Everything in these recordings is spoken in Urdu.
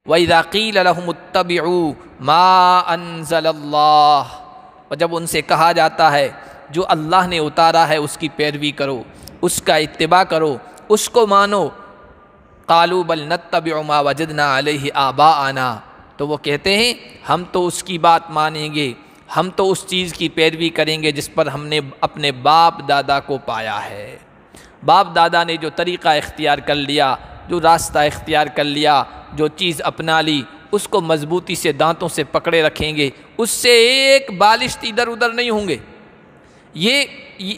وَإِذَا قِيلَ لَهُمُ اتَّبِعُوا مَا أَنزَلَ اللَّهُ، اور جب ان سے کہا جاتا ہے جو اللہ نے اتارا ہے اس کی پیروی کرو، اس کا اتباع کرو، اس کو مانو، قالوا بل نتبع ما وجدنا علیہ آباءنا، تو وہ کہتے ہیں ہم تو اس کی بات مانیں گے، ہم تو اس چیز کی پیروی کریں گے جس پر ہم نے اپنے باپ دادا کو پایا ہے۔ باپ دادا نے جو طریقہ اختیار کر لیا، جو راستہ اختیار کر لیا، جو چیز اپنا لی، اس کو مضبوطی سے دانتوں سے پکڑے رکھیں گے، اس سے ایک بالشت ادھر ادھر نہیں ہوں گے۔ یہ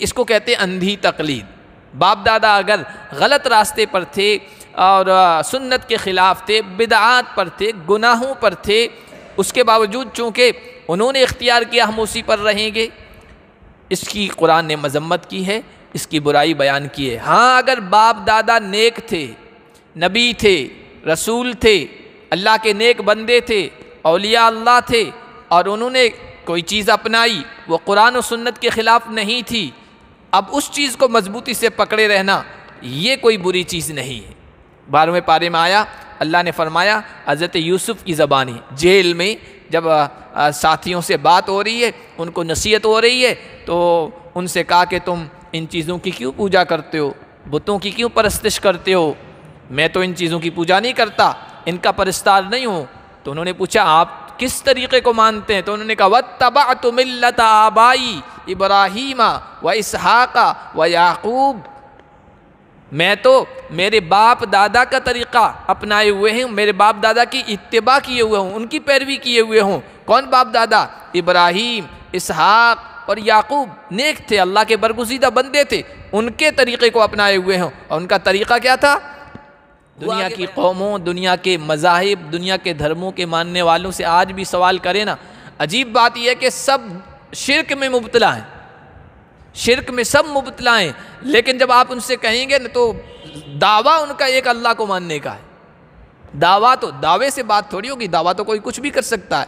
اس کو کہتے ہیں اندھی تقلید۔ باپ دادا اگر غلط راستے پر تھے اور سنت کے خلاف تھے، بدعات پر تھے، گناہوں پر تھے، اس کے باوجود چونکہ انہوں نے اختیار کیا ہم اسی پر رہیں گے، اس کی قرآن نے مذمت کی ہے، اس کی برائی بیان کی ہے۔ ہاں اگر باپ دادا نیک تھے، نبی تھے، رسول تھے، اللہ کے نیک بندے تھے، اولیاء اللہ تھے، اور انہوں نے کوئی چیز اپنائی وہ قرآن و سنت کے خلاف نہیں تھی، اب اس چیز کو مضبوطی سے پکڑے رہنا یہ کوئی بری چیز نہیں ہے۔ 12ویں پارے میں آیا، اللہ نے فرمایا حضرت یوسف کی زبانی، جیل میں جب ساتھیوں سے بات ہو رہی ہے، ان کو نصیحت ہو رہی ہے، تو ان سے کہا کہ تم ان چیزوں کی کیوں پوجا کرتے ہو، بتوں کی کیوں پرستش کرتے ہو؟ میں تو ان چیزوں کی پوجا نہیں کرتا، ان کا پرستار نہیں ہوں۔ تو انہوں نے پوچھا آپ کس طریقے کو مانتے ہیں؟ تو انہوں نے کہا وَاتَّبَعْتُ مِلَّةَ آبَائِي ابراہیم واسحاق ویعقوب، میں تو میرے باپ دادا کا طریقہ اپنائے ہوئے ہیں، میرے باپ دادا کی اتباع کیے ہوئے ہوں، ان کی پیروی کیے ہوئے ہوں۔ کون باپ دادا؟ ابراہیم، اسحاق اور یعقوب، نیک تھے، اللہ کے برگزیدہ بندے تھے، ان کے طریقے کو اپنائے ہوئے ہوں۔ اور ان کا طریقہ کیا تھا؟ دنیا کی قوموں، دنیا کے مذاہب، دنیا کے دھرموں کے ماننے والوں سے آج بھی سوال کریں نا، عجیب بات یہ ہے کہ سب شرک میں مبتلا ہیں، شرک میں سب مبتلا ہیں، لیکن جب آپ ان سے کہیں گے نا تو دعویٰ ان کا ایک اللہ کو ماننے کا ہے۔ دعویٰ تو دعوے سے بات تھوڑی ہوگی، دعویٰ تو کوئی کچھ بھی کر سکتا ہے،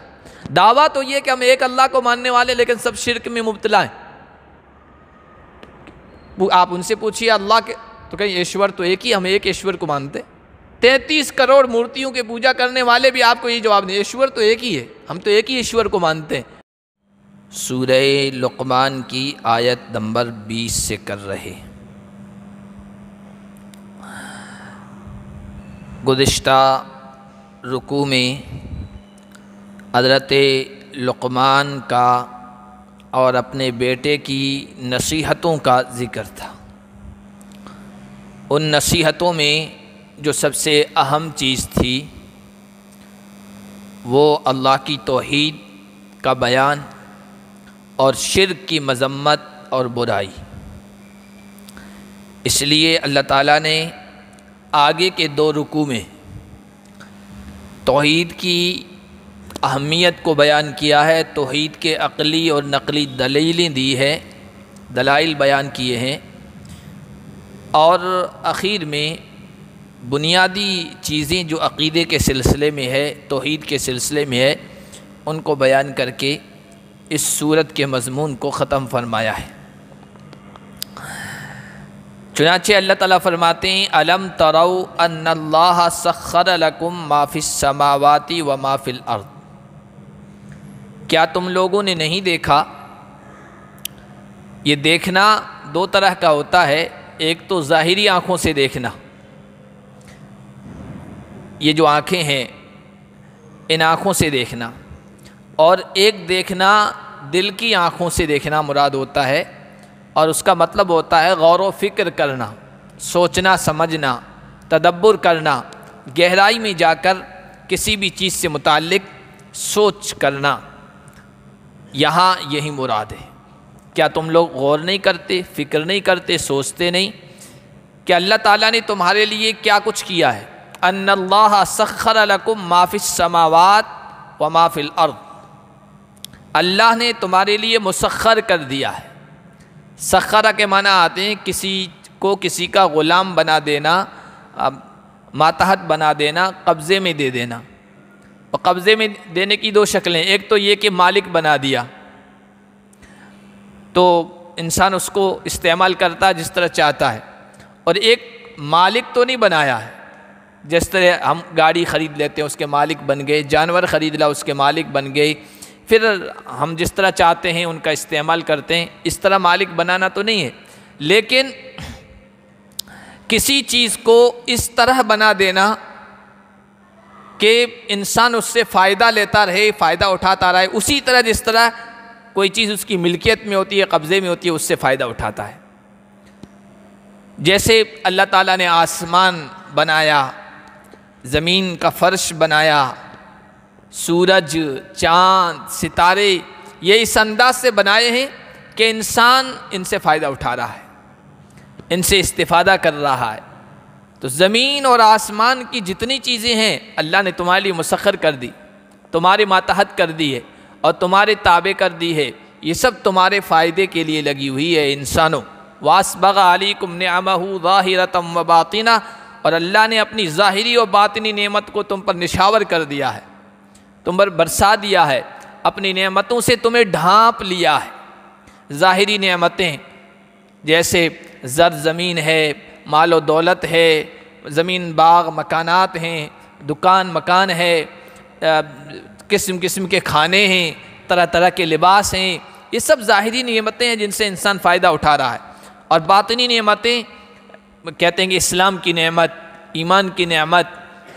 دعویٰ تو یہ کہ ہم ایک اللہ کو ماننے والے لیکن سب شرک میں مبتلا ہیں۔ آپ ان سے پوچھیے اللہ کے، تو کہیں ایشور تو ایک ہی، ہم ایک ایشور کو مانتے، 33 کروڑ مورتیوں کے پوجا کرنے والے بھی آپ کو یہ جواب دیں ایشور تو ایک ہی ہے، ہم تو ایک ہی ایشور کو مانتے ہیں۔ سورہ لقمان کی آیت نمبر 20 سے کر رہے۔ گزشتہ رکوع میں حضرت لقمان کا اور اپنے بیٹے کی نصیحتوں کا ذکر تھا۔ ان نصیحتوں میں جو سب سے اہم چیز تھی وہ اللہ کی توحید کا بیان اور شرک کی مذمت اور برائی۔ اس لیے اللہ تعالیٰ نے آگے کے 2 رکوع میں توحید کی اہمیت کو بیان کیا ہے، توحید کے عقلی اور نقلی دلیلیں دی ہے، دلائل بیان کیے ہیں، اور اخیر میں بنیادی چیزیں جو عقیدے کے سلسلے میں ہے، توحید کے سلسلے میں ہے، ان کو بیان کر کے اس سورت کے مضمون کو ختم فرمایا ہے۔ چنانچہ اللہ تعالیٰ فرماتے ہیں الم تروا ان اللہ سخر لکم ما فی السماوات و ما فی الارض، کیا تم لوگوں نے نہیں دیکھا؟ یہ دیکھنا 2 طرح کا ہوتا ہے، ایک تو ظاہری آنکھوں سے دیکھنا، یہ جو آنکھیں ہیں ان آنکھوں سے دیکھنا، اور ایک دیکھنا دل کی آنکھوں سے دیکھنا مراد ہوتا ہے، اور اس کا مطلب ہوتا ہے غور و فکر کرنا، سوچنا سمجھنا، تدبر کرنا، گہرائی میں جا کر کسی بھی چیز سے متعلق سوچ کرنا، یہاں یہی مراد ہے۔ کیا تم لوگ غور نہیں کرتے، فکر نہیں کرتے، سوچتے نہیں کہ اللہ تعالیٰ نے تمہارے لیے کیا کچھ کیا ہے؟ ان اللہ سخر لکم ما فی السماوات و ما فی الارض، اللہ نے تمہارے لیے مسخر کر دیا ہے۔ سخرہ کے معنی آتے ہیں کسی کو کسی کا غلام بنا دینا، ماتحت بنا دینا، قبضے میں دے دینا۔ اور قبضے میں دینے کی 2 شکلیں، ایک تو یہ کہ مالک بنا دیا تو انسان اس کو استعمال کرتا جس طرح چاہتا ہے، اور ایک مالک تو نہیں بنایا ہے، جس طرح ہم گاڑی خرید لیتے ہیں اس کے مالک بن گئے، جانور خرید لا اس کے مالک بن گئے، پھر ہم جس طرح چاہتے ہیں ان کا استعمال کرتے ہیں، اس طرح مالک بنانا تو نہیں ہے، لیکن کسی چیز کو اس طرح بنا دینا کہ انسان اس سے فائدہ لیتا رہے، فائدہ اٹھاتا رہے، اسی طرح جس طرح کوئی چیز اس کی ملکیت میں ہوتی ہے، قبضے میں ہوتی ہے، اس سے فائدہ اٹھاتا ہے۔ جیسے اللہ تعالیٰ نے آسمان بنایا، زمین کا فرش بنایا، سورج، چاند، ستارے، یہ اس انداز سے بنائے ہیں کہ انسان ان سے فائدہ اٹھا رہا ہے، ان سے استفادہ کر رہا ہے۔ تو زمین اور آسمان کی جتنی چیزیں ہیں اللہ نے تمہارے لیے مسخر کر دی، تمہارے ماتحت کر دی ہے اور تمہارے تابع کر دی ہے، یہ سب تمہارے فائدے کے لیے لگی ہوئی ہے انسانوں۔ وَأَسْبَغَ عَلَيْكُمْ نِعَمَهُ ظَاهِرَةً وَبَاطِنَةً، اور اللہ نے اپنی ظاہری اور باطنی نعمت کو تم پر نشاور کر دیا ہے، تم پر برسا دیا ہے، اپنی نعمتوں سے تمہیں ڈھانپ لیا ہے۔ ظاہری نعمتیں جیسے زر زمین ہے، مال و دولت ہے، زمین باغ مکانات ہیں، دکان مکان ہے، قسم قسم کے کھانے ہیں، طرح طرح کے لباس ہیں، یہ سب ظاہری نعمتیں ہیں جن سے انسان فائدہ اٹھا رہا ہے۔ اور باطنی نعمتیں کہتے ہیں کہ اسلام کی نعمت، ایمان کی نعمت،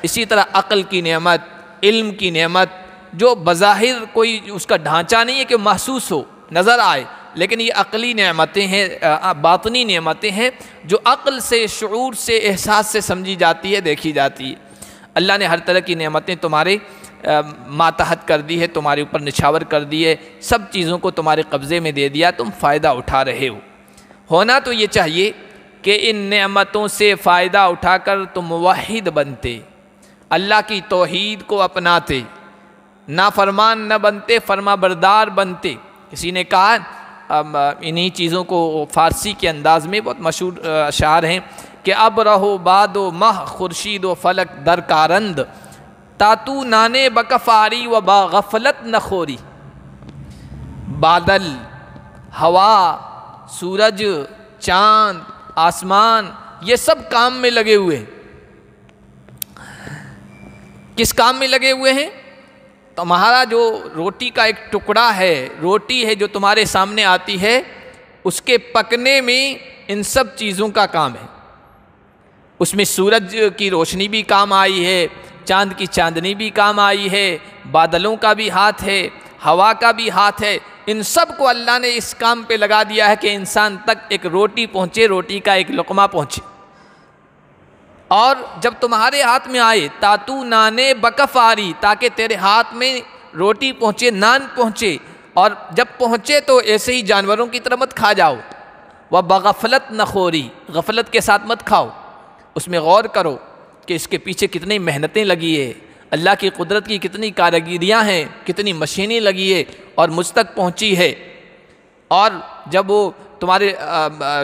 اسی طرح عقل کی نعمت، علم کی نعمت، جو بظاہر کوئی اس کا ڈھانچہ نہیں ہے کہ محسوس ہو، نظر آئے، لیکن یہ عقلی نعمتیں ہیں، باطنی نعمتیں ہیں جو عقل سے، شعور سے، احساس سے سمجھی جاتی ہے، دیکھی جاتی ہے۔ اللہ نے ہر طرح کی نعمتیں تمہارے ماتحت کر دی ہے، تمہارے اوپر نچھاور کر دی ہے، سب چیزوں کو تمہارے قبضے میں دے دیا، تم فائدہ اٹھا رہے ہو۔ ہونا تو یہ چاہیے کہ ان نعمتوں سے فائدہ اٹھا کر تم موحد بنتے، اللہ کی توحید کو اپناتے، نافرمان نہ بنتے، فرما بردار بنتے۔ کسی نے کہا انہی چیزوں کو فارسی کے انداز میں بہت مشہور اشعار ہیں کہ اب رہو باد و مہ خورشید و فلک در کارند، تاتو نانے بکفاری و با غفلت نخوری۔ بادل، ہوا، سورج، چاند، آسمان، یہ سب کام میں لگے ہوئے ہیں۔ کس کام میں لگے ہوئے ہیں؟ تمہارا جو روٹی کا ایک ٹکڑا ہے، روٹی ہے جو تمہارے سامنے آتی ہے، اس کے پکنے میں ان سب چیزوں کا کام ہے۔ اس میں سورج کی روشنی بھی کام آئی ہے، چاند کی چاندنی بھی کام آئی ہے، بادلوں کا بھی ہاتھ ہے، ہوا کا بھی ہاتھ ہے، ان سب کو اللہ نے اس کام پہ لگا دیا ہے کہ انسان تک ایک روٹی پہنچے، روٹی کا ایک لقمہ پہنچے۔ اور جب تمہارے ہاتھ میں آئے تاتو نانے بکفاری، تاکہ تیرے ہاتھ میں روٹی پہنچے، نان پہنچے، اور جب پہنچے تو ایسے ہی جانوروں کی طرح مت کھا جاؤ، وہ بغفلت نخوری، غفلت کے ساتھ مت کھاؤ، اس میں غور کرو کہ اس کے پیچھے کتنی محنتیں لگی ہے، اللہ کی قدرت کی کتنی کارگریاں ہیں، کتنی مشینیں لگی ہے اور مجھ تک پہنچی ہے۔ اور جب وہ تمہارے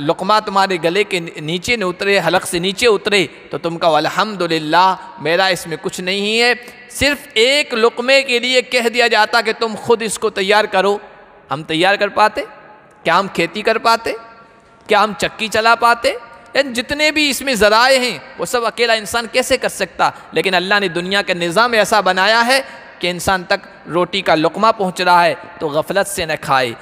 لقمہ تمہارے گلے کے نیچے نہ اترے، حلق سے نیچے اترے، تو تم کہو الحمدللہ میرا اس میں کچھ نہیں ہے۔ صرف ایک لقمے کے لیے کہہ دیا جاتا کہ تم خود اس کو تیار کرو، ہم تیار کر پاتے؟ کیا ہم کھیتی کر پاتے؟ کیا ہم چکی چلا پاتے؟ جتنے بھی اس میں ذرائع ہیں وہ سب اکیلا انسان کیسے کر سکتا؟ لیکن اللہ نے دنیا کا نظام ایسا بنایا ہے کہ انسان تک روٹی کا لقمہ پہنچ رہا ہے تو غفلت سے نہ کھائے۔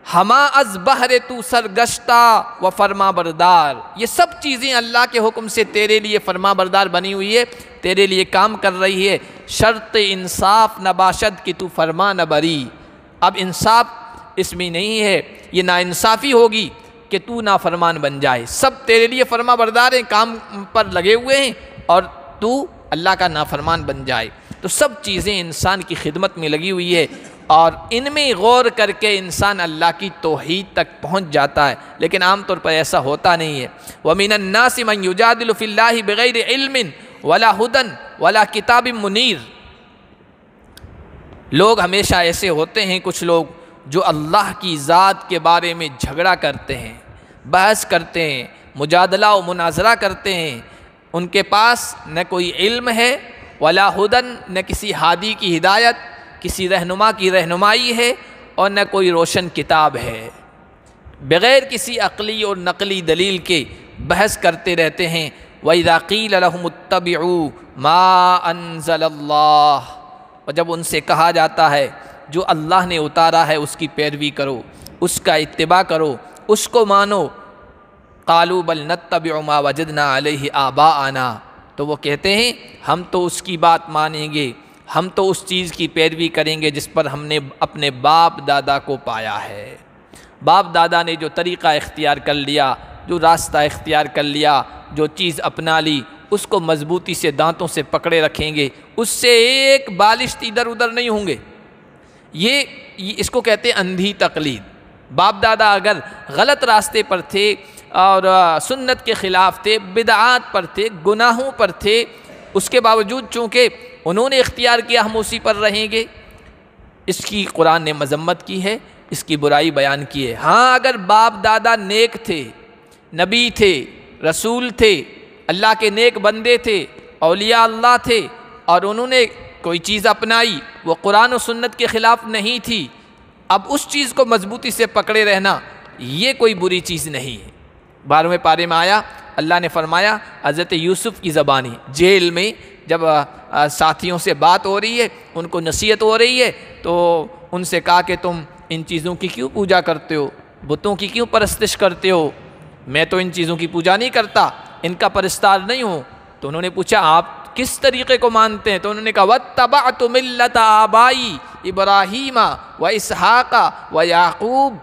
ہما از بہر تو سرگشتہ و فرما بردار، یہ سب چیزیں اللہ کے حکم سے تیرے لیے فرما بردار بنی ہوئی ہے، تیرے لیے کام کر رہی ہے۔ شرط انصاف نہ باشد کہ تو فرما نہ بری، اب انصاف اس میں نہیں ہے، یہ ناانصافی ہوگی کہ تو نافرمان بن جائے۔ سب تیرے لیے فرما بردار ہیں، کام پر لگے ہوئے ہیں، اور تو اللہ کا نافرمان بن جائے۔ تو سب چیزیں انسان کی خدمت میں لگی ہوئی ہے، اور ان میں غور کر کے انسان اللہ کی توحید تک پہنچ جاتا ہے، لیکن عام طور پر ایسا ہوتا نہیں ہے۔ وَمِنَ النَّاسِ مَن يُجَادِلُ فِي اللَّهِ بِغَيْرِ عِلْمٍ وَلَا هُدًى وَلَا كِتَابٍ مُنِيرٍ۔ لوگ ہمیشہ ایسے ہوتے ہیں، کچھ لوگ جو اللہ کی ذات کے بارے میں جھگڑا کرتے ہیں، بحث کرتے ہیں، مجادلہ و مناظرہ کرتے ہیں، ان کے پاس نہ کوئی علم ہے، ولا ہدن، نہ کسی ہادی کی ہدایت، کسی رہنما کی رہنمائی ہے، اور نہ کوئی روشن کتاب ہے، بغیر کسی عقلی اور نقلی دلیل کے بحث کرتے رہتے ہیں، وَإِذَا قِيلَ لَهُمُ اتَّبِعُوا مَا أَنزَلَ اللَّهُ، اور جب ان سے کہا جاتا ہے جو اللہ نے اتارا ہے اس کی پیروی کرو، اس کا اتباع کرو، اس کو مانو، قالوا بل نتبع ما وجدنا علیہ آباءنا، تو وہ کہتے ہیں ہم تو اس کی بات مانیں گے، ہم تو اس چیز کی پیروی کریں گے جس پر ہم نے اپنے باپ دادا کو پایا ہے۔ باپ دادا نے جو طریقہ اختیار کر لیا، جو راستہ اختیار کر لیا، جو چیز اپنا لی، اس کو مضبوطی سے دانتوں سے پکڑے رکھیں گے، اس سے ایک بالشت ادھر ادھر نہیں ہوں گے۔ یہ اس کو کہتے ہیں اندھی تقلید۔ باپ دادا اگر غلط راستے پر تھے اور سنت کے خلاف تھے، بدعات پر تھے، گناہوں پر تھے، اس کے باوجود چونکہ انہوں نے اختیار کیا ہم اسی پر رہیں گے، اس کی قرآن نے مذمت کی ہے، اس کی برائی بیان کی ہے۔ ہاں اگر باپ دادا نیک تھے، نبی تھے، رسول تھے، اللہ کے نیک بندے تھے، اولیاء اللہ تھے، اور انہوں نے کوئی چیز اپنائی وہ قرآن و سنت کے خلاف نہیں تھی، اب اس چیز کو مضبوطی سے پکڑے رہنا یہ کوئی بری چیز نہیں ہے۔ 12ویں پارے میں آیا، اللہ نے فرمایا حضرت یوسف کی زبانی، جیل میں جب ساتھیوں سے بات ہو رہی ہے، ان کو نصیحت ہو رہی ہے، تو ان سے کہا کہ تم ان چیزوں کی کیوں پوجا کرتے ہو، بتوں کی کیوں پرستش کرتے ہو؟ میں تو ان چیزوں کی پوجا نہیں کرتا، ان کا پرستار نہیں ہوں۔ تو انہوں نے پوچھا آپ کس طریقے کو مانتے ہیں؟ تو انہوں نے کہا وَاتَّبَعْتُ مِلَّةَ آبَائِي ابراہیم واسحاق ویعقوب،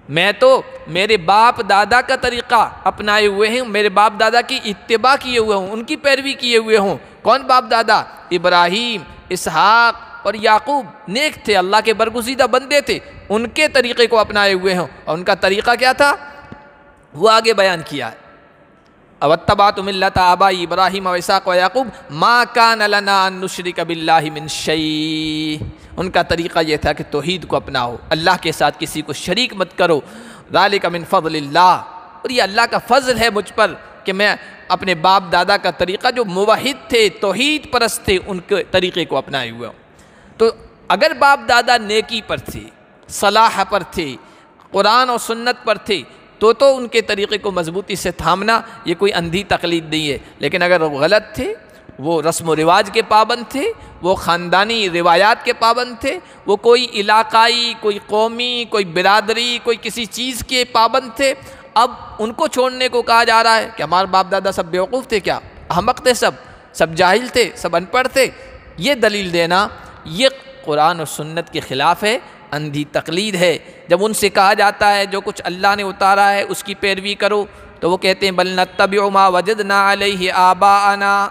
میں تو میرے باپ دادا کا طریقہ اپنائے ہوئے ہیں، میرے باپ دادا کی اتباع کیے ہوئے ہوں، ان کی پیروی کیے ہوئے ہوں۔ کون باپ دادا؟ ابراہیم، اسحاق اور یعقوب، نیک تھے، اللہ کے برگزیدہ بندے تھے، ان کے طریقے کو اپنائے ہوئے ہوں۔ اور ان کا طریقہ کیا تھا وہ آگے بیان کیا ہے، وَاتَّبَعْتُ مِلَّةَ آبَائِي ابراہیم واسحاق ویعقوب مَا كَانَ لَنَا أَن نُشْرِكَ بِاللَّهِ مِن شَيْءٍ، ان کا طریقہ یہ تھا کہ توحید کو اپناؤ، اللہ کے ساتھ کسی کو شریک مت کرو، ذَلِكَ مِن فَضْلِ اللَّهِ، اور یہ اللہ کا فضل ہے مجھ پر کہ میں اپنے باپ دادا کا طریقہ جو موحد تھے، توحید پرست تھے، ان کے طریقے کو اپنائے ہوئے ہوں۔ تو اگر باپ دادا نیکی پر تھے، صلاح پر تھے، قرآن اور سنت پر تھے، تو ان کے طریقے کو مضبوطی سے تھامنا یہ کوئی اندھی تقلید نہیں ہے۔ لیکن اگر وہ غلط تھے، وہ رسم و رواج کے پابند تھے، وہ خاندانی روایات کے پابند تھے، وہ کوئی علاقائی، کوئی قومی، کوئی برادری، کوئی کسی چیز کے پابند تھے، اب ان کو چھوڑنے کو کہا جا رہا ہے کہ ہمارے باپ دادا سب بیوقوف تھے کیا؟ احمق تھے، سب جاہل تھے، سب ان پڑھ تھے؟ یہ دلیل دینا یہ قرآن اور سنت کے خلاف ہے، اندھی تقلید ہے۔ جب ان سے کہا جاتا ہے جو کچھ اللہ نے اتارا ہے اس کی پیروی کرو، تو وہ کہتے ہیں بل نتبع ما وجدنا علیہ آباءنا،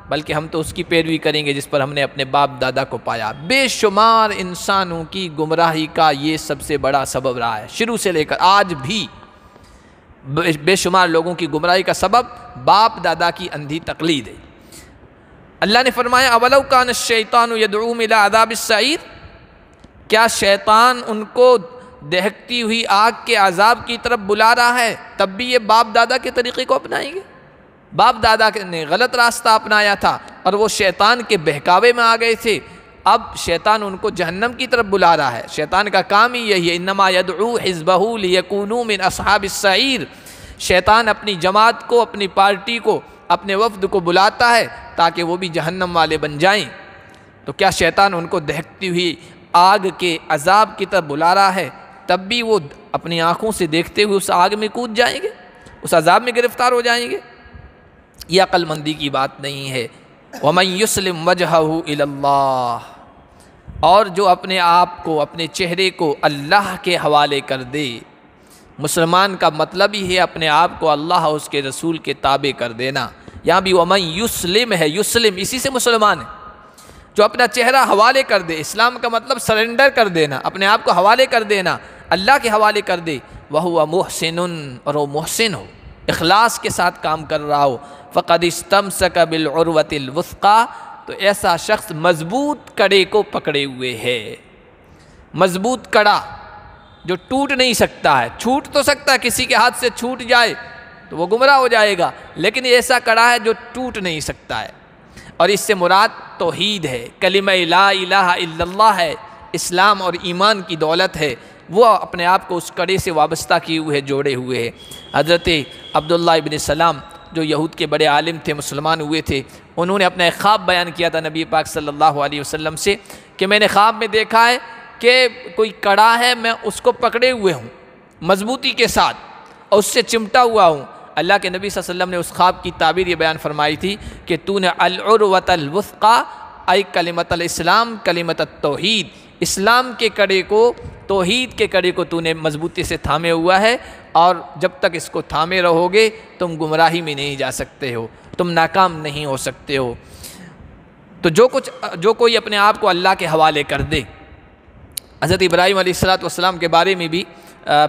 بلکہ ہم تو اس کی پیروی کریں گے جس پر ہم نے اپنے باپ دادا کو پایا۔ بے شمار انسانوں کی گمراہی کا یہ سب سے بڑا سبب رہا ہے، شروع سے لے کر آج بھی بے شمار لوگوں کی گمراہی کا سبب باپ دادا کی اندھی تقلید ہے۔ اللہ نے فرمایا اولو کان الشیطان یدعوہم الی عذاب السعیر، کیا شیطان ان کو دہکتی ہوئی آگ کے عذاب کی طرف بلا رہا ہے تب بھی یہ باپ دادا کے طریقے کو اپنائیں گے؟ باپ دادا نے غلط راستہ اپنایا تھا اور وہ شیطان کے بہکاوے میں آ گئے تھے، اب شیطان ان کو جہنم کی طرف بلا رہا ہے۔ شیطان کا کام ہی یہی ہے، انما یدعو حزبہ لیکونوا من اصحاب السعیر، شیطان اپنی جماعت کو، اپنی پارٹی کو، اپنے وفد کو بلاتا ہے تاکہ وہ بھی جہنم والے بن جائیں۔ تو کیا شیطان ان کو دہکتی ہوئی آگ کے عذاب کی طرف بلا رہا ہے تب بھی وہ اپنی آنکھوں سے دیکھتے ہوئے اس آگ میں کود جائیں گے، اس عذاب میں گرفتار ہو جائیں گے؟ یہ عقل مندی کی بات نہیں ہے۔ وَمَن يُسْلِمْ وَجْهَهُ إِلَى اللَّهِ، اور جو اپنے آپ کو، اپنے چہرے کو اللہ کے حوالے کر دے۔ مسلمان کا مطلب ہی ہے اپنے آپ کو اللہ اور اس کے رسول کے تابع کر دینا۔ یہاں بھی وَمَن يُسْلِمْ ہے، یسلم اسی سے مسلمان ہے، جو اپنا چہرہ حوالے کر دے۔ اسلام کا مطلب سرنڈر کر دینا، اپنے آپ کو حوالے کر دینا، اللہ کے حوالے کر دے۔ وَهُوَ مُحْسِنٌ، اور وہ محسن ہو، اخلاص کے ساتھ کام کر رہا ہو۔ فَقَدِ اسْتَمْسَكَ بِالْعُرْوَةِ الْوُثْقَىٰ، تو ایسا شخص مضبوط کڑے کو پکڑے ہوئے ہے۔ مضبوط کڑا جو ٹوٹ نہیں سکتا ہے، چھوٹ تو سکتا ہے، کسی کے ہاتھ سے چھوٹ جائے تو وہ گمراہ ہو جائے گا، لیکن ایسا کڑا ہے جو ٹوٹ نہیں سکتا ہے۔ اور اس سے مراد توحید ہے، کلمہ لا الہ الا اللہ ہے، اسلام اور ایمان کی دولت ہے، وہ اپنے آپ کو اس کڑے سے وابستہ کیے ہوئے جوڑے ہوئے ہے۔ حضرت عبداللہ ابن سلام جو یہود کے بڑے عالم تھے، مسلمان ہوئے تھے، انہوں نے اپنا ایک خواب بیان کیا تھا نبی پاک صلی اللہ علیہ وسلم سے کہ میں نے خواب میں دیکھا ہے کہ کوئی کڑا ہے، میں اس کو پکڑے ہوئے ہوں مضبوطی کے ساتھ اور اس سے چمٹا ہوا ہوں۔ اللہ کے نبی صلی اللہ علیہ وسلم نے اس خواب کی تعبیر یہ بیان فرمائی تھی کہ تو نے العروۃ الوثقی ای کلمۃ الاسلام کلمۃ التوحید، اسلام کے کڑے کو، توحید کے کڑے کو تو نے مضبوطی سے تھامے ہوا ہے، اور جب تک اس کو تھامے رہو گے تم گمراہی میں نہیں جا سکتے ہو، تم ناکام نہیں ہو سکتے ہو۔ تو جو کوئی اپنے آپ کو اللہ کے حوالے کر دے، حضرت ابراہیم علیہ السلام کے بارے میں بھی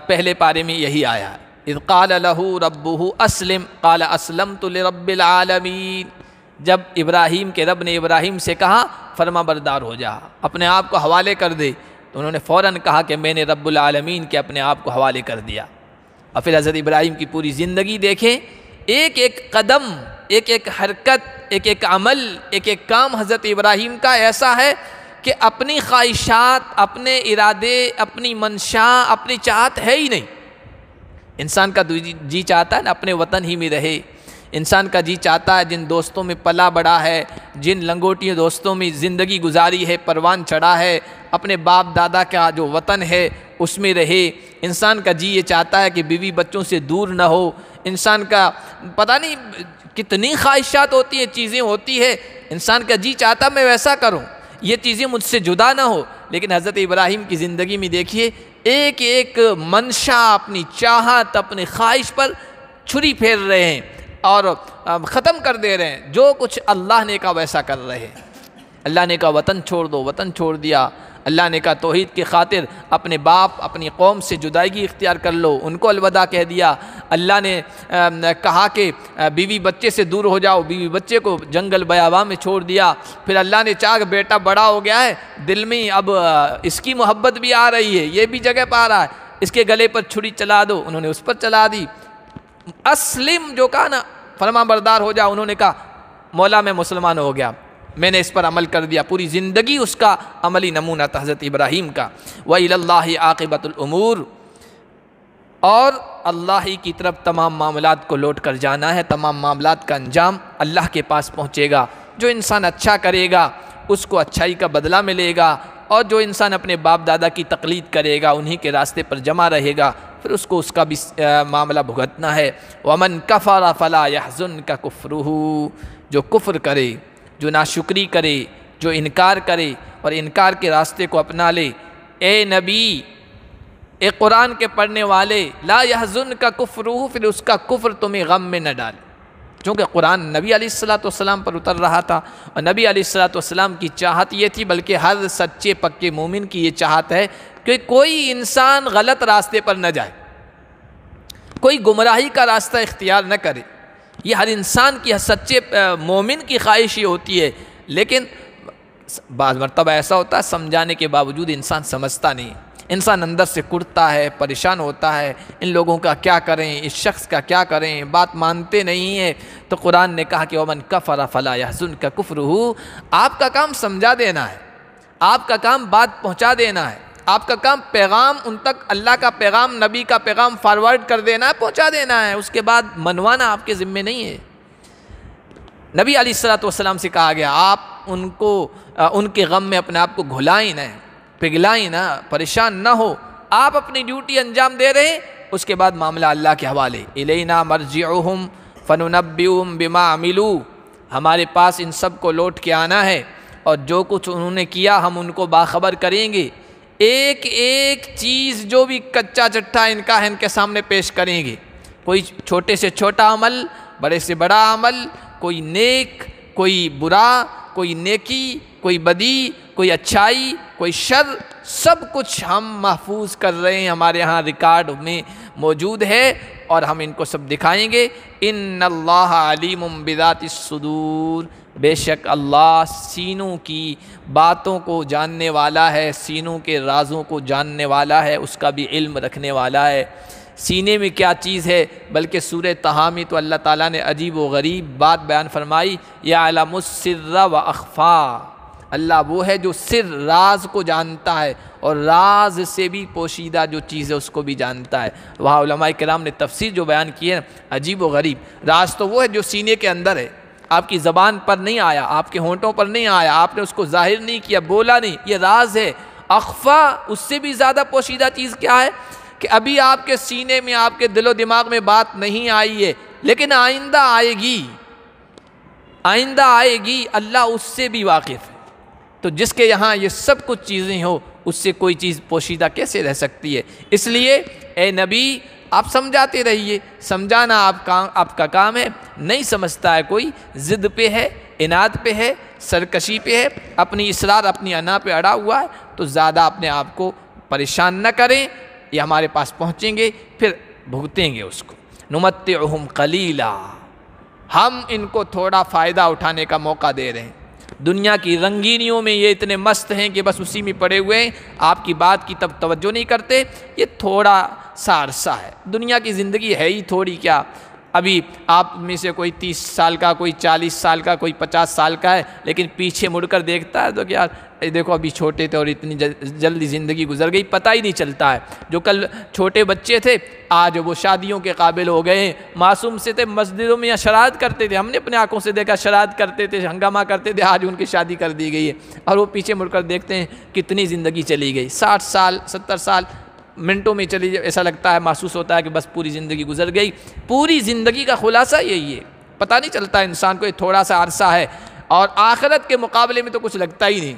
پہلے پارے میں یہی آیا ہے، اذ قال له ربه اسلم قال اسلمت لرب العالمین، جب ابراہیم کے رب نے ابراہیم سے کہا فرما بردار ہو جا، اپنے آپ کو حوالے کر دے، تو انہوں نے فوراً کہا کہ میں نے رب العالمین کے اپنے آپ کو حوالے کر دیا۔ اور پھر حضرت ابراہیم کی پوری زندگی دیکھیں، ایک ایک قدم، ایک ایک حرکت، ایک ایک عمل، ایک ایک کام حضرت ابراہیم کا ایسا ہے کہ اپنی خواہشات، اپنے ارادے، اپنی منشا، اپنی چاہت ہے ہی نہیں۔ انسان کا جی چاہتا ہے نا اپنے وطن ہی میں رہے، انسان کا جی چاہتا ہے جن دوستوں میں پلا بڑا ہے، جن لنگوٹی دوستوں میں زندگی گزاری ہے، پروان چڑھا ہے، اپنے باپ دادا کا جو وطن ہے اس میں رہے۔ انسان کا جی یہ چاہتا ہے کہ بیوی بچوں سے دور نہ ہو، انسان کا پتہ نہیں کتنی خواہشات ہوتی ہیں، چیزیں ہوتی ہے، انسان کا جی چاہتا میں ویسا کروں، یہ چیزیں مجھ سے جدا نہ ہو۔ لیکن حضرت ابراہیم کی زندگی میں دیکھیے ایک ایک منشا، اپنی چاہت، اپنی خواہش پر چھری پھیر رہے ہیں اور ختم کر دے رہے ہیں۔ جو کچھ اللہ نے کہا ویسا کر رہے ہیں۔ اللہ نے کہا وطن چھوڑ دو، وطن چھوڑ دیا۔ اللہ نے کہا توحید کی خاطر اپنے باپ، اپنی قوم سے جدائیگی اختیار کر لو، ان کو الوداع کہہ دیا۔ اللہ نے کہا کہ بیوی بچے سے دور ہو جاؤ، بیوی بچے کو جنگل بیاباں میں چھوڑ دیا۔ پھر اللہ نے چاہا کہ بیٹا بڑا ہو گیا ہے، دل میں اب اس کی محبت بھی آ رہی ہے، یہ بھی جگہ پا رہا ہے، اس کے گلے پر چھری چلا دو، انہوں نے اس پر چلا دی۔ اسلم جو کہا نا فرما بردار ہو جا، انہوں نے کہا مولا میں مسلمان ہو گیا، میں نے اس پر عمل کر دیا۔ پوری زندگی اس کا عملی نمونہ تھا حضرت ابراہیم کا۔ وَإِلَى اللَّهِ عَاقِبَةُ الْأُمُورِ، اور اللہ ہی کی طرف تمام معاملات کو لوٹ کر جانا ہے، تمام معاملات کا انجام اللہ کے پاس پہنچے گا۔ جو انسان اچھا کرے گا اس کو اچھائی کا بدلہ ملے گا، اور جو انسان اپنے باپ دادا کی تقلید کرے گا، انہی کے راستے پر جمع رہے گا، پھر اس کو اس کا بھی معاملہ بھگتنا ہے۔ وَمَنْ كَفَرَ فَلَا يَحْزُنْكَ كُفْرُهُ، جو کفر کرے، جو ناشکری کرے، جو انکار کرے اور انکار کے راستے کو اپنا لے، اے نبی، اے قرآن کے پڑھنے والے، لا يحزنک کفرہ، پھر اس کا کفر تمہیں غم میں نہ ڈالے۔ چونکہ قرآن نبی علیہ السلام پر اتر رہا تھا، اور نبی علیہ السلام کی چاہت یہ تھی، بلکہ ہر سچے پکے مومن کی یہ چاہت ہے کہ کوئی انسان غلط راستے پر نہ جائے، کوئی گمراہی کا راستہ اختیار نہ کرے۔ یہ ہر انسان کی، ہر سچے مومن کی خواہش یہ ہوتی ہے، لیکن بعض مرتبہ ایسا ہوتا ہے سمجھانے کے باوجود انسان سمجھتا نہیں، انسان اندر سے کڑتا ہے، پریشان ہوتا ہے، ان لوگوں کا کیا کریں، اس شخص کا کیا کریں، بات مانتے نہیں ہیں۔ تو قرآن نے کہا کہ وَمَنْ كَفَرَ فَلَا يَحْزُنْكَ كُفْرُهُ، آپ کا کام سمجھا دینا ہے، آپ کا کام بات پہنچا دینا ہے، آپ کا کام پیغام ان تک، اللہ کا پیغام، نبی کا پیغام فارورڈ کر دینا ہے، پہنچا دینا ہے، اس کے بعد منوانا آپ کے ذمے نہیں ہے۔ نبی علیہ السلام سے کہا گیا آپ ان کے غم میں اپنے آپ کو گھلائیں نہ، پگھلائیں نہ، پریشان نہ ہو، آپ اپنی ڈیوٹی انجام دے رہے ہیں، اس کے بعد معاملہ اللہ کے حوالے۔ الینا مرجعہم فننبئہم بما عملوا، ہمارے پاس ان سب کو لوٹ کے آنا ہے، اور جو کچھ انہوں نے کیا ہم ان کو باخبر کریں گے۔ ایک ایک چیز جو بھی کچا چٹھا ان کا ہے ان کے سامنے پیش کریں گے، کوئی چھوٹے سے چھوٹا عمل، بڑے سے بڑا عمل، کوئی نیک، کوئی برا، کوئی نیکی، کوئی بدی، کوئی اچھائی، کوئی شر، سب کچھ ہم محفوظ کر رہے ہیں، ہمارے ہاں ریکارڈ میں موجود ہے، اور ہم ان کو سب دکھائیں گے۔ ان اللہ علیم بذات الصدور، بے شک اللہ سینوں کی باتوں کو جاننے والا ہے، سینوں کے رازوں کو جاننے والا ہے، اس کا بھی علم رکھنے والا ہے۔ سینے میں کیا چیز ہے، بلکہ سورہ طٰہٰ میں تو اللہ تعالیٰ نے عجیب و غریب بات بیان فرمائی، یعلم السر و اخفا، اللہ وہ ہے جو سر راز کو جانتا ہے اور راز سے بھی پوشیدہ جو چیز ہے اس کو بھی جانتا ہے۔ وہاں علماء کرام نے تفسیر جو بیان کی ہے عجیب و غریب۔ راز تو وہ ہے جو سینے کے اندر ہے، آپ کی زبان پر نہیں آیا، آپ کے ہونٹوں پر نہیں آیا، آپ نے اس کو ظاہر نہیں کیا، بولا نہیں، یہ راز ہے۔ اخفا اس سے بھی زیادہ پوشیدہ چیز کیا ہے کہ ابھی آپ کے سینے میں، آپ کے دل و دماغ میں بات نہیں آئی ہے، لیکن آئندہ آئے گی، آئندہ آئے گی، اللہ اس سے بھی واقف ہے۔ تو جس کے یہاں یہ سب کچھ چیزیں ہو اس سے کوئی چیز پوشیدہ کیسے رہ سکتی ہے؟ اس لیے اے نبی آپ سمجھاتے رہیے، سمجھانا آپ کا کام ہے۔ نہیں سمجھتا ہے کوئی، ضد پہ ہے، اناد پہ ہے، سرکشی پہ ہے، اپنی اصرار اپنی انا پہ اڑا ہوا ہے، تو زیادہ اپنے آپ کو پریشان نہ کریں۔ یہ ہمارے پاس پہنچیں گے پھر بھگتیں گے اس کو۔ نمتعہم قلیلا، ہم ان کو تھوڑا فائدہ اٹھانے کا موقع دے رہے ہیں۔ دنیا کی رنگینیوں میں یہ اتنے مست ہیں کہ بس اسی میں پڑے ہوئے ہیں، آپ کی بات کی تب توجہ نہیں کرتے۔ یہ تھوڑا سا عرصہ ہے، دنیا کی زندگی ہے ہی تھوڑی کیا۔ ابھی آپ میں سے کوئی 30 سال کا، کوئی 40 سال کا، کوئی 50 سال کا ہے، لیکن پیچھے مڑ کر دیکھتا ہے تو کہ یار دیکھو ابھی چھوٹے تھے اور اتنی جلدی زندگی گزر گئی، پتہ ہی نہیں چلتا ہے۔ جو کل چھوٹے بچے تھے آج وہ شادیوں کے قابل ہو گئے ہیں، معصوم سے تھے، مسجدوں میں شرارت کرتے تھے، ہم نے اپنے آنکھوں سے دیکھا، شرارت کرتے تھے، ہنگامہ کرتے تھے، آج ان کی شادی کر دی گئی ہے، اور وہ پیچھے مڑ کر دیکھتے ہیں کتنی زندگی چلی گئی، 60 سال 70 سال منٹوں میں چلی، ایسا لگتا ہے، محسوس ہوتا ہے کہ بس پوری زندگی گزر گئی۔ پوری زندگی کا خلاصہ یہی ہے، پتہ نہیں چلتا انسان کو، یہ تھوڑا سا عرصہ ہے، اور آخرت کے مقابلے میں تو کچھ لگتا ہی نہیں۔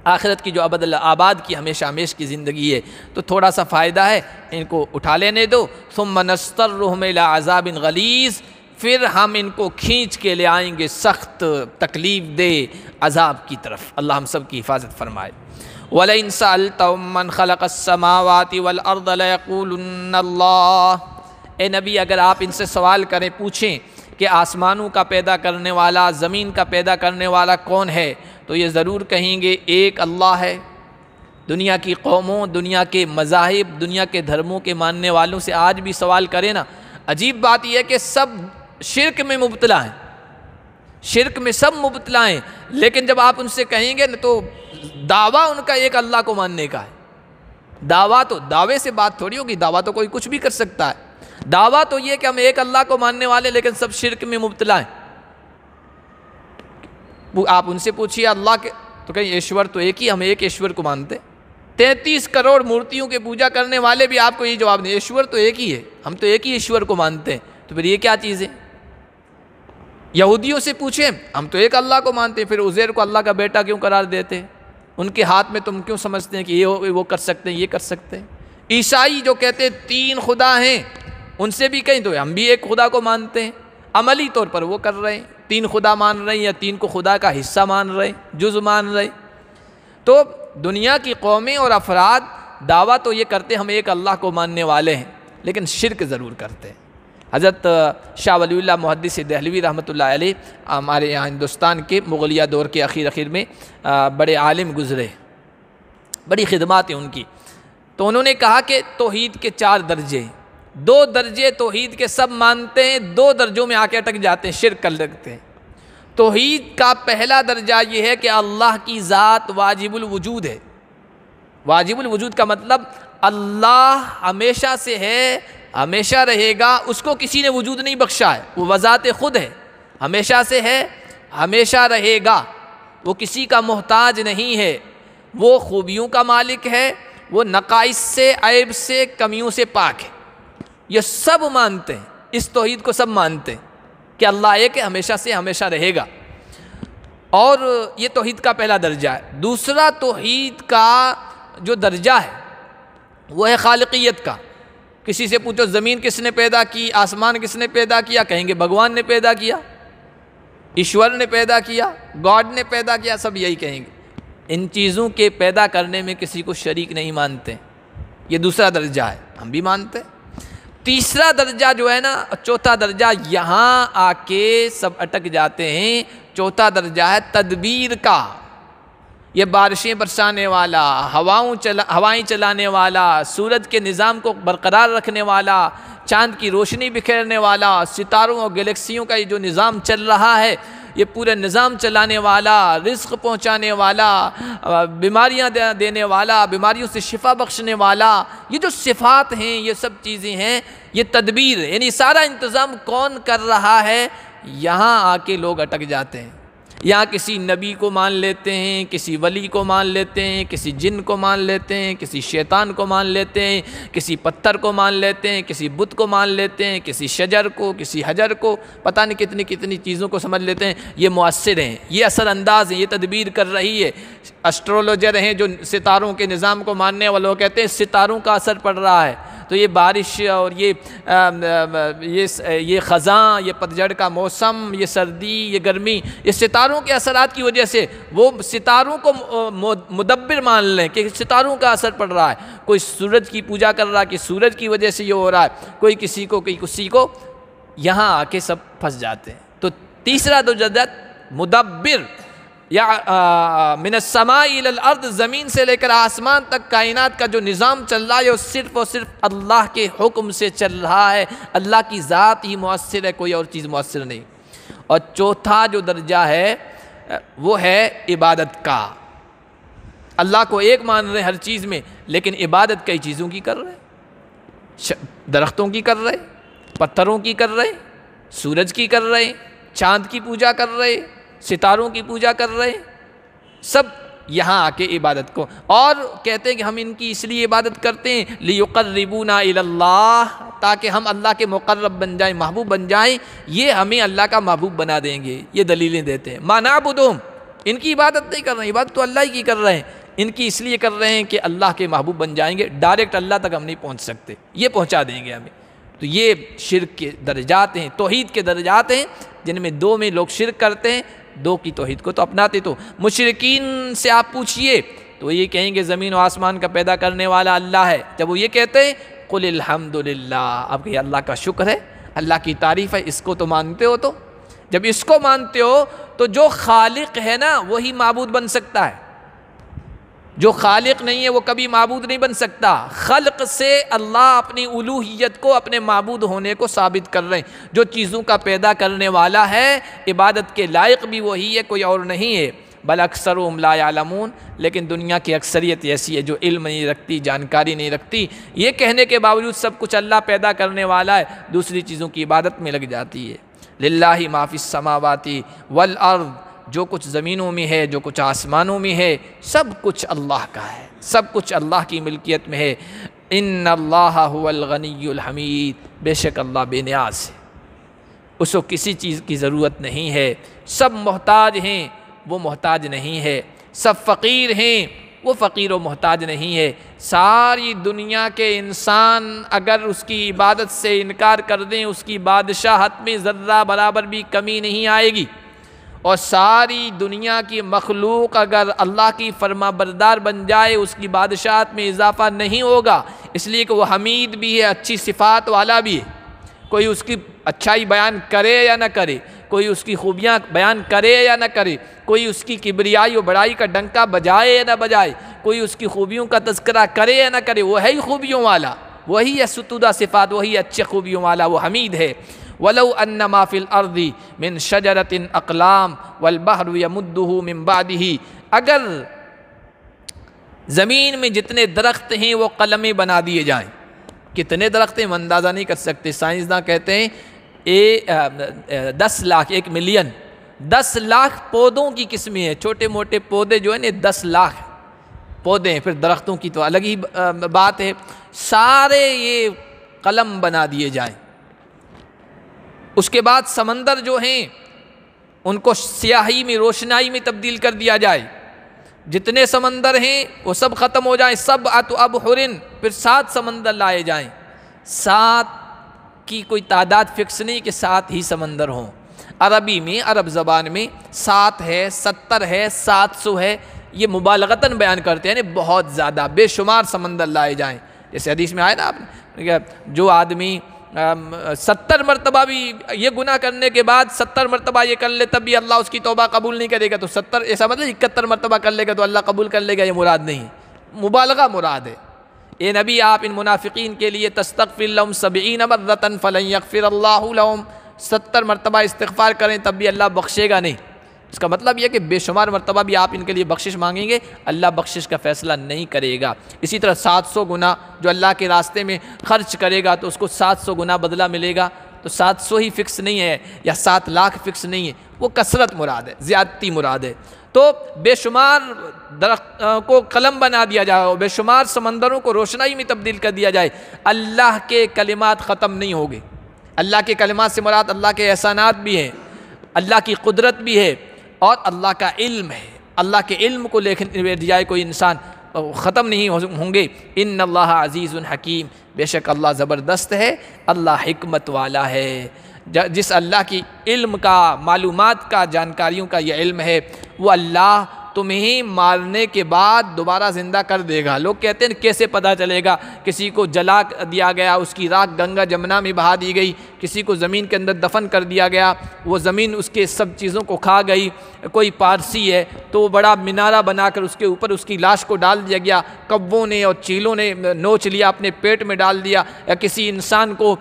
آخرت کی جو ابد آباد کی ہمیشہ ہمیش کی زندگی ہے، تو تھوڑا سا فائدہ ہے، ان کو اٹھا لینے دو۔ ثم نضطرهم الى عذاب غلیظ، پھر ہم ان کو کھینچ کے لے آئیں گے سخت تکلیف دہ عذاب کی طرف۔ اللہ ہم سب کی حفاظت فرمائے۔ وَلَئِن سَأَلْتَهُم مَّنْ خَلَقَ السَّمَاوَاتِ وَالْأَرْضَ لَيَقُولُنَّ اللَّهُ، اے نبی اگر آپ ان سے سوال کریں، پوچھیں کہ آسمانوں کا پیدا کرنے والا، زمین کا پیدا کرنے والا کون ہے، تو یہ ضرور کہیں گے ایک اللہ ہے۔ دنیا کی قوموں، دنیا کے مذاہب، دنیا کے دھرموں کے ماننے والوں سے آج بھی سوال کریں نا، عجیب بات یہ ہے کہ سب شرک میں مبتلا ہیں، شرک میں سب مبتلا ہیں، لیکن جب آپ ان سے کہیں گے نا تو دعویٰ ان کا ایک اللہ کو ماننے کا ہے۔ دعویٰ تو، دعوے سے بات تھوڑی ہوگی، دعویٰ تو کوئی کچھ بھی کر سکتا ہے، دعویٰ تو یہ کہ ہم ایک اللہ کو ماننے والے، لیکن سب شرک میں مبتلا ہیں۔ آپ ان سے پوچھئے اللہ کے، تو کہیں ایشور تو ایک ہی، ہم ایک ایشور کو مانتے ہیں۔ 33 کروڑ مورتیوں کے پوجا کرنے والے بھی آپ کو یہ جواب دیں، ایشور تو ایک ہی ہے، ہم تو ایک ہی ایشور کو مانتے ہیں، تو پھر یہ کیا چیز ہے؟ یہودیوں سے پوچھیں، ہم تو ایک اللہ کو مانتے ہیں، پھر عزیر کو اللہ کا بیٹا کیوں قرار دیتے ہیں؟ ان کے ہاتھ میں تم کیوں سمجھتے ہیں کہ یہ وہ کر سکتے ہیں، یہ کر سکتے ہیں؟ عیسائی جو کہتے ہیں 3 خدا ہیں، ان سے بھی کہیں تو ہم بھی ایک خدا کو مانتے ہیں، عملی طور پر وہ کر رہے ہیں، 3 خدا مان رہے ہیں، یا 3 کو خدا کا حصہ مان رہے ہیں، جز مان رہے ہیں۔ تو دنیا کی قومیں اور افراد دعویٰ تو یہ کرتے ہم ایک اللہ کو ماننے والے ہیں، لیکن شرک ضرور کرتے ہیں۔ حضرت شاہ ولی اللہ محدث دہلوی رحمۃ اللہ علیہ ہمارے یہاں ہندوستان کے مغلیہ دور کے اخیر میں بڑے عالم گزرے، بڑی خدمات ہیں ان کی۔ تو انہوں نے کہا کہ توحید کے 4 درجے، 2 درجے توحید کے سب مانتے ہیں، 2 درجوں میں آ کے اٹک جاتے ہیں، شرک کر لگتے ہیں۔ توحید کا پہلا درجہ یہ ہے کہ اللہ کی ذات واجب الوجود ہے۔ واجب الوجود کا مطلب اللہ ہمیشہ سے ہے، ہمیشہ رہے گا، اس کو کسی نے وجود نہیں بخشا ہے، وہ بذات خود ہے، ہمیشہ سے ہے، ہمیشہ رہے گا، وہ کسی کا محتاج نہیں ہے، وہ خوبیوں کا مالک ہے، وہ نقائص سے، عیب سے، کمیوں سے پاک ہے۔ یہ سب مانتے ہیں، اس توحید کو سب مانتے ہیں کہ اللہ ایک ہے، ہمیشہ سے ہمیشہ رہے گا، اور یہ توحید کا پہلا درجہ ہے۔ دوسرا توحید کا جو درجہ ہے وہ ہے خالقیت کا۔ کسی سے پوچھو زمین کس نے پیدا کی، آسمان کس نے پیدا کیا، کہیں گے بھگوان نے پیدا کیا، ایشور نے پیدا کیا، گاڈ نے پیدا کیا، سب یہی کہیں گے۔ ان چیزوں کے پیدا کرنے میں کسی کو شریک نہیں مانتے، یہ دوسرا درجہ ہے، ہم بھی مانتے ہیں۔ تیسرا درجہ جو ہے نا، 4تھا درجہ، یہاں آ کے سب اٹک جاتے ہیں۔ 4تھا درجہ ہے تدبیر کا، یہ بارشیں برسانے والا، ہوائیں چلانے والا، سورج کے نظام کو برقرار رکھنے والا، چاند کی روشنی بکھیرنے والا، ستاروں اور گلیکسیوں کا یہ جو نظام چل رہا ہے، یہ پورا نظام چلانے والا، رزق پہنچانے والا، بیماریاں دینے والا، بیماریوں سے شفا بخشنے والا، یہ جو صفات ہیں، یہ سب چیزیں ہیں، یہ تدبیر، یعنی سارا انتظام کون کر رہا ہے؟ یہاں آ کے لوگ اٹک جاتے ہیں، یہاں کسی نبی کو مان لیتے ہیں، کسی ولی کو مان لیتے ہیں، کسی جن کو مان لیتے ہیں، کسی شیطان کو مان لیتے ہیں، کسی پتھر کو مان لیتے ہیں، کسی بت کو مان لیتے ہیں، کسی شجر کو، کسی حجر کو، پتہ نہیں کتنی کتنی چیزوں کو سمجھ لیتے ہیں۔ یہ مؤثر ہیں، یہ اثر انداز ہیں، یہ تدبیر کر رہی ہے۔ اسٹرولوجر ہیں جو ستاروں کے نظام کو ماننے والے، وہ کہتے ہیں ستاروں کا اثر پڑ رہا ہے، تو یہ بارش اور یہ خزاں، یہ پتجھڑ کا موسم، یہ سردی، یہ گرمی، یہ ستاروں کے اثرات کی وجہ سے، وہ ستاروں کو مدبر مان لیں کہ ستاروں کا اثر پڑ رہا ہے۔ کوئی سورج کی پوجا کر رہا ہے کہ سورج کی وجہ سے یہ ہو رہا ہے، کوئی کسی کو، یہاں آ کے سب پھنس جاتے ہیں۔ تو تیسرا درجہ مدبر، یا من السماء الى الارض، زمین سے لے کر آسمان تک کائنات کا جو نظام چل رہا ہے وہ صرف اور صرف اللہ کے حکم سے چل رہا ہے، اللہ کی ذات ہی مؤثر ہے، کوئی اور چیز مؤثر نہیں۔ اور چوتھا جو درجہ ہے وہ ہے عبادت کا، اللہ کو ایک مان رہے ہر چیز میں، لیکن عبادت کئی چیزوں کی کر رہے، درختوں کی کر رہے، پتھروں کی کر رہے، سورج کی کر رہے، چاند کی پوجا کر رہے، ستاروں کی پوجا کر رہے، سب یہاں آ کے عبادت کو، اور کہتے ہیں کہ ہم ان کی اس لیے عبادت کرتے ہیں لیقربونا الی اللہ، تاکہ ہم اللہ کے مقرب بن جائیں، محبوب بن جائیں، یہ ہمیں اللہ کا محبوب بنا دیں گے، یہ دلیلیں دیتے ہیں۔ ما نعبدہم، ان کی عبادت نہیں کر رہے ہیں، عبادت تو اللہ ہی کی کر رہے ہیں، ان کی اس لیے کر رہے ہیں کہ اللہ کے محبوب بن جائیں گے، ڈائریکٹ اللہ تک ہم نہیں پہنچ سکتے، یہ پہنچا دیں گے ہمیں۔ تو یہ شرک کے درجات ہیں، توحید کے درجات ہیں، جن میں دو میں لوگ شرک کرتے ہیں، دو کی توحید کو تو اپناتے۔ تو مشرکین سے آپ پوچھئے تو یہ کہیں گے زمین و آسمان کا پیدا کرنے والا اللہ ہے۔ جب وہ یہ کہتے ہیں قل الحمدللہ، آپ کہ اللہ کا شکر ہے، اللہ کی تعریف ہے، اس کو تو مانتے ہو، تو جب اس کو مانتے ہو تو جو خالق ہے نا وہی معبود بن سکتا ہے، جو خالق نہیں ہے وہ کبھی معبود نہیں بن سکتا۔ خلق سے اللہ اپنی الوہیت کو، اپنے معبود ہونے کو ثابت کر رہے ہیں۔ جو چیزوں کا پیدا کرنے والا ہے، عبادت کے لائق بھی وہی ہے، کوئی اور نہیں ہے۔ بل اکثرهم لا يعلمون، لیکن دنیا کی اکثریت ایسی ہے جو علم نہیں رکھتی، جانکاری نہیں رکھتی، یہ کہنے کے باوجود سب کچھ اللہ پیدا کرنے والا ہے، دوسری چیزوں کی عبادت میں لگ جاتی ہے۔ للہ ما فی السماوات والارض، جو کچھ زمینوں میں ہے، جو کچھ آسمانوں میں ہے، سب کچھ اللہ کا ہے، سب کچھ اللہ کی ملکیت میں ہے۔ ان اللہ هو الغنی الحمید، بے شک اللہ بے نیاز ہے، اس کو کسی چیز کی ضرورت نہیں ہے۔ سب محتاج ہیں، وہ محتاج نہیں ہے۔ سب فقیر ہیں، وہ فقیر و محتاج نہیں ہے۔ ساری دنیا کے انسان اگر اس کی عبادت سے انکار کر دیں، اس کی بادشاہت میں ذرہ برابر بھی کمی نہیں آئے گی، اور ساری دنیا کی مخلوق اگر اللہ کی فرما بردار بن جائے، اس کی بادشاہت میں اضافہ نہیں ہوگا، اس لیے کہ وہ حمید بھی ہے، اچھی صفات والا بھی ہے۔ کوئی اس کی اچھائی بیان کرے یا نہ کرے، کوئی اس کی خوبیاں بیان کرے یا نہ کرے، کوئی اس کی کبریائی و بڑائی کا ڈنکا بجائے یا نہ بجائے، کوئی اس کی خوبیوں کا تذکرہ کرے یا نہ کرے، وہ ہے ہی خوبیوں والا، وہی ہے ستودہ صفات، وہی اچھے خوبیوں والا، وہ حمید ہے۔ وَلَوْ أَنَّ مَا فِي الْأَرْضِ مِنْ شَجَرَةٍ أَقْلَامٍ وَالْبَحْرُ يَمُدُّهُ مِنْ بَعْدِهِ، اگر زمین میں جتنے درخت ہیں وہ قلمیں بنا دیے جائیں، کتنے درخت ہیں ہم اندازہ نہیں کر سکتے، سائنسداں کہتے ہیں 10 لاکھ، 1 ملین، 10 لاکھ پودوں کی قسمیں ہیں، چھوٹے موٹے پودے جو ہیں 10 لاکھ پودے ہیں، پھر درختوں کی تو الگ ہی بات ہے، سارے یہ قلم بنا دیے جائیں۔ اس کے بعد سمندر جو ہیں ان کو سیاہی میں، روشنائی میں تبدیل کر دیا جائے، جتنے سمندر ہیں وہ سب ختم ہو جائیں، 7 ابحر، پھر 7 سمندر لائے جائیں۔ 7 کی کوئی تعداد فکس نہیں کہ 7 ہی سمندر ہوں، عربی میں، عرب زبان میں 7 ہے، 70 ہے، 700 ہے، یہ مبالغتاً بیان کرتے ہیں، یعنی بہت زیادہ بے شمار سمندر لائے جائیں۔ جیسے حدیث میں آئے نا، آپ نے جو آدمی 70 مرتبہ بھی یہ گناہ کرنے کے بعد 70 مرتبہ یہ کر لے تب بھی اللہ اس کی توبہ قبول نہیں کرے گا، تو 70 ایسا مطلب 71 مرتبہ کر لے گا تو اللہ قبول کر لے گا، یہ مراد نہیں، مبالغہ مراد ہے۔ اے نبی، آپ ان منافقین کے لیے تستغفر لهم 70 مرة فلن يغفر اللہ لهم، 70 مرتبہ استغفار کریں تب بھی اللہ بخشے گا نہیں۔ اس کا مطلب یہ کہ بے شمار مرتبہ بھی آپ ان کے لیے بخشش مانگیں گے، اللہ بخشش کا فیصلہ نہیں کرے گا۔ اسی طرح 700 گنا جو اللہ کے راستے میں خرچ کرے گا تو اس کو 700 گنا بدلہ ملے گا۔ تو 700 ہی فکس نہیں ہے یا 7 لاکھ فکس نہیں ہے، وہ کثرت مراد ہے، زیادتی مراد ہے۔ تو بے شمار درخت کو قلم بنا دیا جائے اور بے شمار سمندروں کو روشنائی میں تبدیل کر دیا جائے، اللہ کے کلمات ختم نہیں ہوگے۔ اللہ کے کلمات سے مراد اللہ کے احسانات بھی ہیں، اللہ کی قدرت بھی ہے اور اللہ کا علم ہے۔ اللہ کے علم کو لے جائے کوئی انسان ختم نہیں ہوں گے۔ ان اللہ عزیز حکیم، بے شک اللہ زبردست ہے، اللہ حکمت والا ہے۔ جس اللہ کی علم کا، معلومات کا، جانکاریوں کا یہ علم ہے، وہ اللہ تمہیں مارنے کے بعد دوبارہ زندہ کر دے گا۔ لوگ کہتے ہیں کیسے پتہ چلے گا؟ کسی کو جلا دیا گیا، اس کی راکھ گنگا جمنا میں بہا دی گئی، کسی کو زمین کے اندر دفن کر دیا گیا، وہ زمین اس کے سب چیزوں کو کھا گئی۔ کوئی پارسی ہے تو وہ بڑا مینارہ بنا کر اس کے اوپر اس کی لاش کو ڈال دیا گیا، کبوں نے اور چیلوں نے نوچ لیا، اپنے پیٹ میں ڈال دیا، یا کسی انسان کو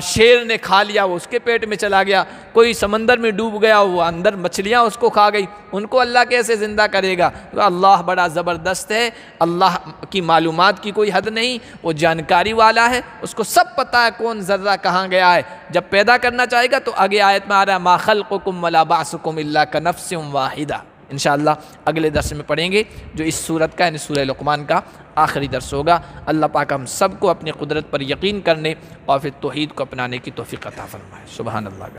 شیر نے کھا لیا، وہ اس کے پیٹ میں چلا گیا، کوئی سمندر میں ڈوب گیا، وہ اندر مچھلیاں اس کو کھا گئی، ان کو اللہ کیسے زندہ کرے گا؟ تو اللہ بڑا زبردست ہے، اللہ کی معلومات کی کوئی حد نہیں، وہ جانکاری والا ہے، اس کو سب پتہ ہے کون ذرہ کہاں گیا ہے۔ جب پیدا کرنا چاہے گا تو آگے آیت میں آ رہا ہے ما خلقکم ولا بعثکم الا کنفس واحدہ۔ انشاءاللہ اگلے درس میں پڑھیں گے جو اس سورت کا یعنی سورہ لقمان کا آخری درس ہوگا۔ اللہ پاک ہم سب کو اپنی قدرت پر یقین کرنے اور پھر توحید کو اپنانے کی توفیق عطا فرمائے۔ سبحان اللہ۔